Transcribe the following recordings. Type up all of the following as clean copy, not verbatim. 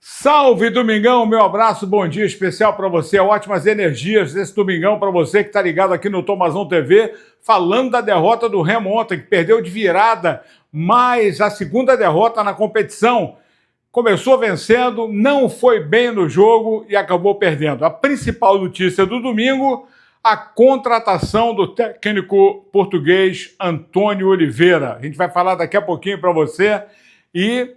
Salve, Domingão, meu abraço, bom dia especial para você, ótimas energias desse Domingão para você que está ligado aqui no Tomazão TV, falando da derrota do Remo ontem, que perdeu de virada, mas a segunda derrota na competição. Começou vencendo, não foi bem no jogo e acabou perdendo. A principal notícia do domingo, a contratação do técnico português Antônio Oliveira. A gente vai falar daqui a pouquinho para você e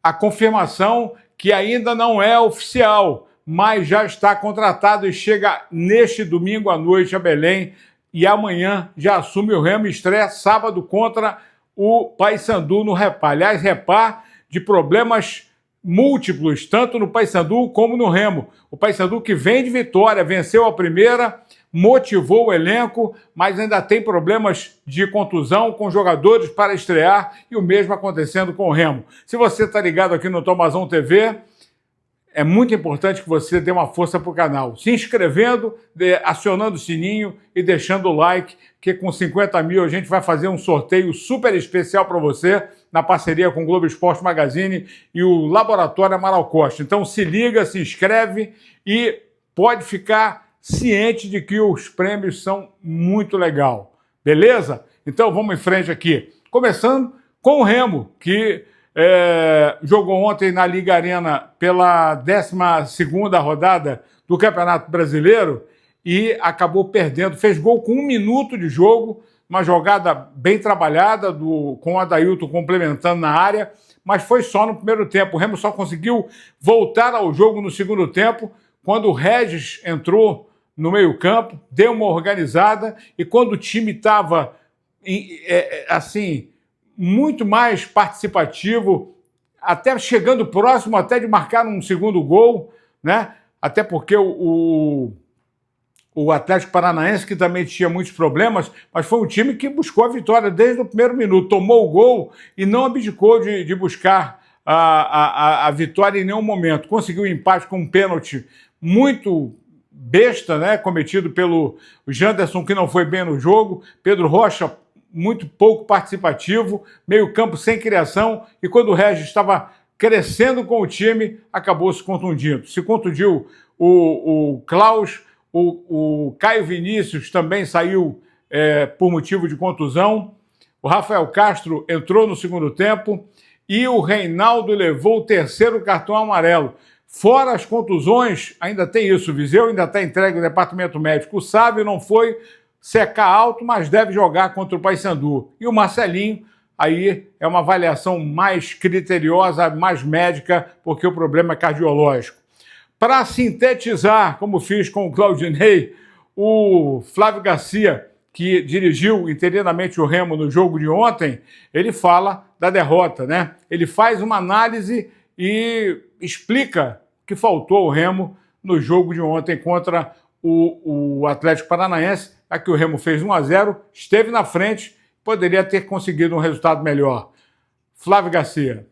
a confirmação que ainda não é oficial, mas já está contratado e chega neste domingo à noite a Belém e amanhã já assume o Remo, estreia sábado contra o Paysandu no Repá. Aliás, Repá de problemas múltiplos, tanto no Paysandu como no Remo. O Paysandu que vem de vitória, venceu a primeira, motivou o elenco, mas ainda tem problemas de contusão com jogadores para estrear e o mesmo acontecendo com o Remo. Se você está ligado aqui no Tomazão TV, é muito importante que você dê uma força para o canal, se inscrevendo, acionando o sininho e deixando o like, que com 50 mil a gente vai fazer um sorteio super especial para você, na parceria com o Globo Esporte Magazine e o Laboratório Amaral Costa. Então se liga, se inscreve e pode ficar ciente de que os prêmios são muito legais, beleza? Então vamos em frente aqui. Começando com o Remo, que jogou ontem na Liga Arena pela 12ª rodada do Campeonato Brasileiro e acabou perdendo. Fez gol com 1 minuto de jogo, uma jogada bem trabalhada, com o Adailton complementando na área, mas foi só no primeiro tempo. O Remo só conseguiu voltar ao jogo no segundo tempo, quando o Regis entrou no meio-campo, deu uma organizada, e quando o time estava assim, muito mais participativo, até chegando próximo até de marcar um segundo gol, né? Até porque o Atlético Paranaense, que também tinha muitos problemas, mas foi um time que buscou a vitória desde o primeiro minuto, tomou o gol e não abdicou de buscar a vitória em nenhum momento. Conseguiu um empate com um pênalti muito besta, né, cometido pelo Janderson, que não foi bem no jogo. Pedro Rocha, muito pouco participativo, meio campo sem criação, e quando o Regis estava crescendo com o time, acabou se contundindo. Se contundiu o Klaus, o Caio Vinícius também saiu por motivo de contusão, o Rafael Castro entrou no segundo tempo e o Reinaldo levou o 3º cartão amarelo. Fora as contusões, ainda tem isso, o Viseu ainda está entregue ao departamento médico. O Sábio não foi secar alto, mas deve jogar contra o Paysandu. E o Marcelinho, aí é uma avaliação mais criteriosa, mais médica, porque o problema é cardiológico. Para sintetizar, como fiz com o Claudinei, o Flávio Garcia, que dirigiu interinamente o Remo no jogo de ontem, ele fala da derrota, né? Ele faz uma análise e explica que faltou ao Remo no jogo de ontem contra o Atlético Paranaense. Aqui o Remo fez 1-0, esteve na frente, poderia ter conseguido um resultado melhor. Flávio Garcia.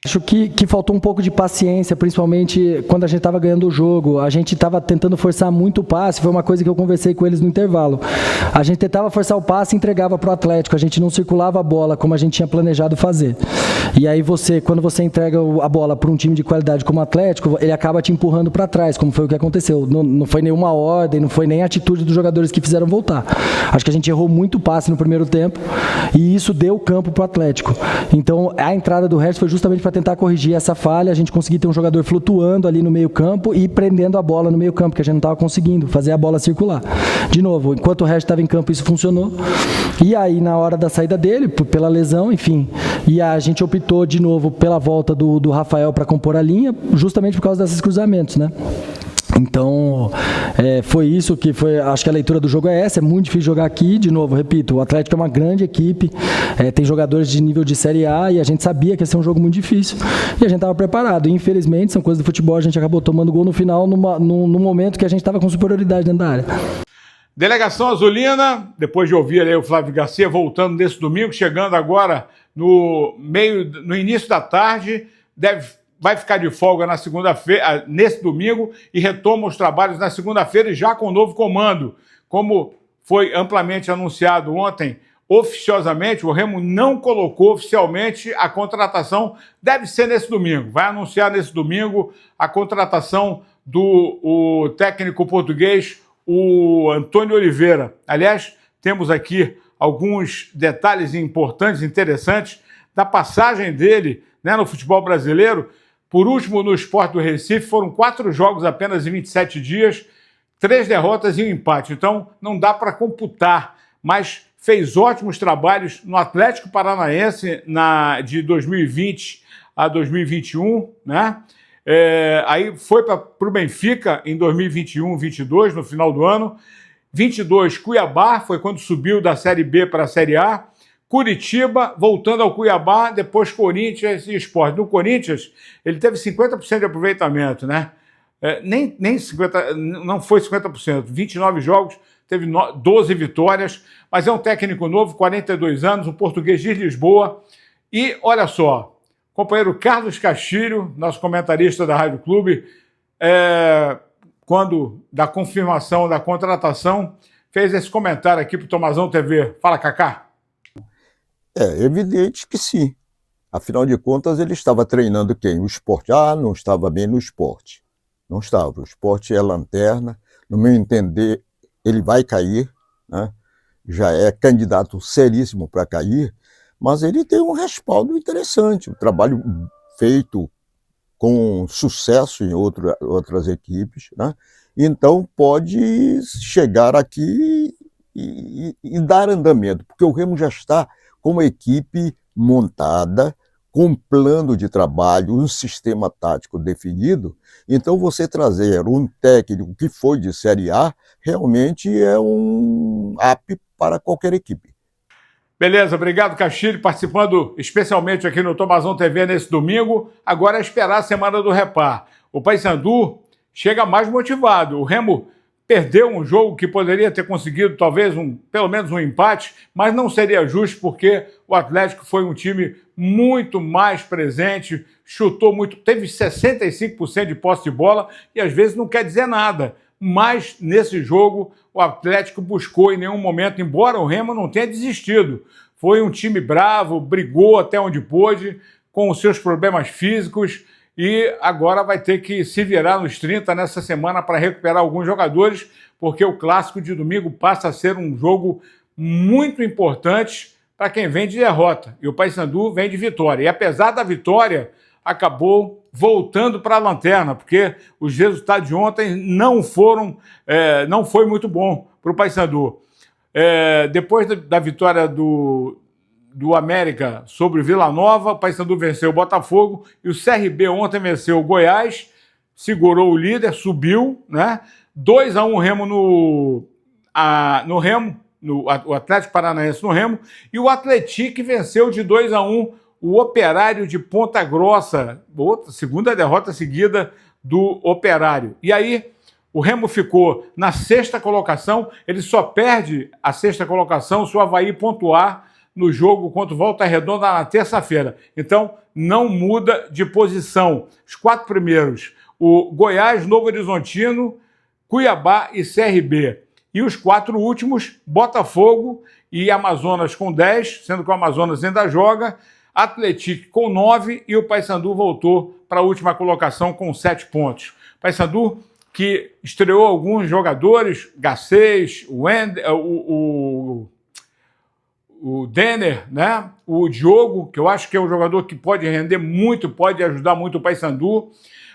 Acho que faltou um pouco de paciência, principalmente quando a gente estava ganhando o jogo. A gente estava tentando forçar muito o passe, foi uma coisa que eu conversei com eles no intervalo. A gente tentava forçar o passe e entregava para o Atlético, a gente não circulava a bola como a gente tinha planejado fazer. E aí quando você entrega a bola para um time de qualidade como o Atlético, ele acaba te empurrando para trás, como foi o que aconteceu. Não foi nenhuma ordem, não foi nem a atitude dos jogadores que fizeram voltar. Acho que a gente errou muito passe no primeiro tempo e isso deu campo para o Atlético. Então a entrada do Regis foi justamente para tentar corrigir essa falha, a gente conseguir ter um jogador flutuando ali no meio campo e prendendo a bola no meio campo, que a gente não estava conseguindo fazer a bola circular. De novo, enquanto o Regis estava em campo, isso funcionou. E aí, na hora da saída dele, pela lesão, enfim, e a gente optou de novo pela volta do Rafael para compor a linha, justamente por causa desses cruzamentos, né? Então, foi isso que foi. Acho que a leitura do jogo é essa. É muito difícil jogar aqui. De novo, repito, o Atlético é uma grande equipe, tem jogadores de nível de Série A e a gente sabia que ia ser um jogo muito difícil e a gente estava preparado. E, infelizmente, são coisas do futebol, a gente acabou tomando gol no final, num momento que a gente estava com superioridade dentro da área. Delegação Azulina, depois de ouvir aí o Flávio Garcia, voltando nesse domingo, chegando agora no início da tarde, vai ficar de folga na segunda-feira, nesse domingo, e retoma os trabalhos na segunda-feira, já com o novo comando. Como foi amplamente anunciado ontem, oficiosamente, o Remo não colocou oficialmente a contratação, deve ser nesse domingo, vai anunciar nesse domingo a contratação do técnico português, o Antônio Oliveira. Aliás, temos aqui alguns detalhes importantes, interessantes, da passagem dele, né, no futebol brasileiro. Por último, no Sport do Recife, foram 4 jogos apenas em 27 dias, 3 derrotas e um empate. Então, não dá para computar, mas fez ótimos trabalhos no Atlético Paranaense de 2020 a 2021, né? Aí foi para o Benfica em 2021-22, no final do ano. 22, Cuiabá, foi quando subiu da Série B para a Série A. Curitiba, voltando ao Cuiabá, depois Corinthians e Sport. No Corinthians, ele teve 50% de aproveitamento, né? Nem 50, não foi 50%, 29 jogos, teve 12 vitórias, mas é um técnico novo, 42 anos, um português de Lisboa. E olha só, companheiro Carlos Castilho, nosso comentarista da Rádio Clube, quando da confirmação da contratação, fez esse comentário aqui para o Tomazão TV. Fala, Cacá. É evidente que sim. Afinal de contas, ele estava treinando quem? O Sport. Não estava bem no Sport. Não estava. O Sport é lanterna. No meu entender, ele vai cair, né? Já é candidato seríssimo para cair, mas ele tem um respaldo interessante. Um trabalho feito com sucesso em outras equipes, né? Então pode chegar aqui e dar andamento, porque o Remo já está com uma equipe montada, com um plano de trabalho, um sistema tático definido. Então você trazer um técnico que foi de Série A realmente é um up para qualquer equipe. Beleza, obrigado, Castilho, participando especialmente aqui no Tomazão TV nesse domingo. Agora é esperar a semana do Repar. O Paysandu chega mais motivado. O Remo perdeu um jogo que poderia ter conseguido talvez pelo menos um empate, mas não seria justo porque o Atlético foi um time muito mais presente, chutou muito, teve 65% de posse de bola e às vezes não quer dizer nada. Mas nesse jogo o Atlético buscou em nenhum momento, embora o Remo não tenha desistido. Foi um time bravo, brigou até onde pôde, com os seus problemas físicos, e agora vai ter que se virar nos 30 nessa semana para recuperar alguns jogadores, porque o clássico de domingo passa a ser um jogo muito importante para quem vem de derrota. E o Paysandu vem de vitória. E apesar da vitória, acabou voltando para a lanterna, porque os resultados de ontem não foi muito bom para o Paysandu. Depois da vitória do América sobre o Vila Nova, o Paysandu venceu o Botafogo e o CRB ontem venceu o Goiás, segurou o líder, subiu, né? 2-1 Remo o Atlético Paranaense no Remo, e o Atlético venceu de 2-1 o Operário de Ponta Grossa, segunda derrota seguida do Operário. E aí o Remo ficou na 6ª colocação, ele só perde a 6ª colocação se o Avaí pontuar no jogo contra o Volta Redonda na terça-feira. Então, não muda de posição. Os 4 primeiros, o Goiás, Novo Horizontino, Cuiabá e CRB. E os 4 últimos, Botafogo e Amazonas com 10, sendo que o Amazonas ainda joga, Atlético com 9 e o Paysandu voltou para a última colocação com 7 pontos. Paysandu que estreou alguns jogadores, Gacês, o Denner, né? O Diogo, que eu acho que é um jogador que pode render muito, pode ajudar muito o Paysandu,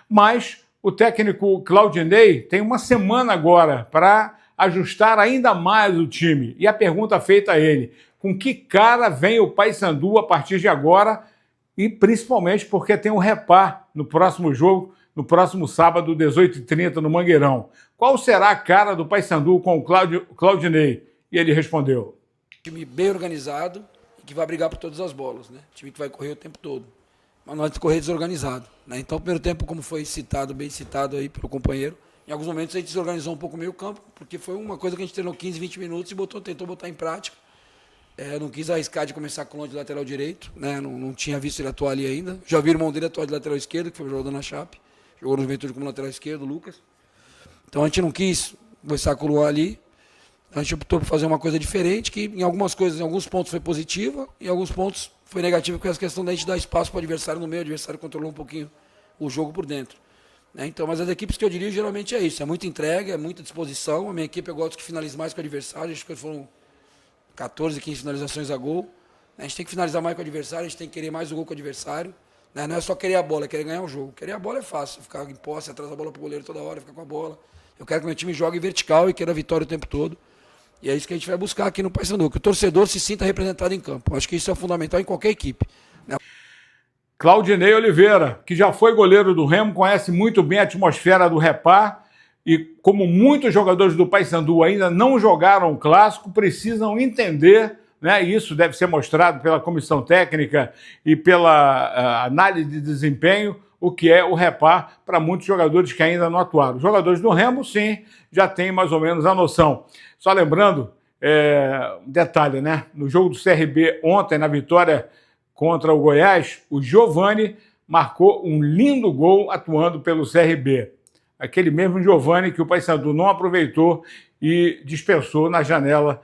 mas o técnico Claudinei tem uma semana agora para ajustar ainda mais o time. E a pergunta feita a ele, com que cara vem o Paysandu a partir de agora, e principalmente porque tem um Repar no próximo jogo, no próximo sábado, 18h30, no Mangueirão. Qual será a cara do Paysandu com o Claudinei? E ele respondeu: time bem organizado e que vai brigar por todas as bolas, né? Time que vai correr o tempo todo, mas não vai correr desorganizado, né? Então, o primeiro tempo, como foi citado, bem citado aí pelo companheiro, em alguns momentos a gente desorganizou um pouco o meio campo, porque foi uma coisa que a gente treinou 15, 20 minutos e tentou botar em prática. Não quis arriscar de começar com o de lateral direito, né? Não tinha visto ele atuar ali ainda. Já vi o irmão dele atuar de lateral esquerdo, que foi jogador na Chape, jogou no Juventude como lateral esquerdo, o Lucas. Então a gente não quis começar com o Luan ali. A gente optou por fazer uma coisa diferente, que em algumas coisas, em alguns pontos foi positiva, em alguns pontos foi negativa, com essa questão da gente dar espaço para o adversário no meio, o adversário controlou um pouquinho o jogo por dentro. Então, mas as equipes que eu dirijo geralmente é isso, é muita entrega, é muita disposição. A minha equipe eu gosto que finalize mais com o adversário, acho que foram 14, 15 finalizações a gol. A gente tem que finalizar mais com o adversário, a gente tem que querer mais o gol com o adversário. Não é só querer a bola, é querer ganhar o jogo. Querer a bola é fácil, ficar em posse, atrás da bola pro goleiro toda hora, ficar com a bola. Eu quero que meu time jogue vertical e queira a vitória o tempo todo. E é isso que a gente vai buscar aqui no Paysandu, que o torcedor se sinta representado em campo. Acho que isso é fundamental em qualquer equipe. Claudinei Oliveira, que já foi goleiro do Remo, conhece muito bem a atmosfera do Repar e, como muitos jogadores do Paysandu ainda não jogaram o clássico, precisam entender, né? Isso deve ser mostrado pela comissão técnica e pela análise de desempenho, o que é o Repar para muitos jogadores que ainda não atuaram. Os jogadores do Remo, sim, já têm mais ou menos a noção. Só lembrando, um detalhe, né? No jogo do CRB ontem, na vitória contra o Goiás, o Giovani marcou um lindo gol atuando pelo CRB. Aquele mesmo Giovani que o Paysandu não aproveitou e dispensou na janela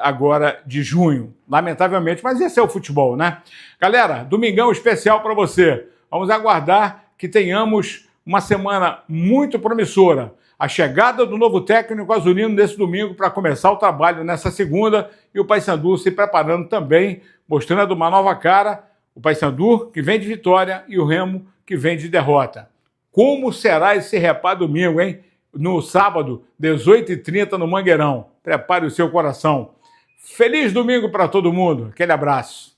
agora de junho. Lamentavelmente, mas esse é o futebol, né? Galera, domingão especial para você. Vamos aguardar que tenhamos uma semana muito promissora. A chegada do novo técnico azulino nesse domingo para começar o trabalho nessa segunda e o Paysandu se preparando também, mostrando uma nova cara, o Paysandu que vem de vitória e o Remo que vem de derrota. Como será esse Repar domingo, hein? No sábado, 18h30 no Mangueirão. Prepare o seu coração. Feliz domingo para todo mundo. Aquele abraço.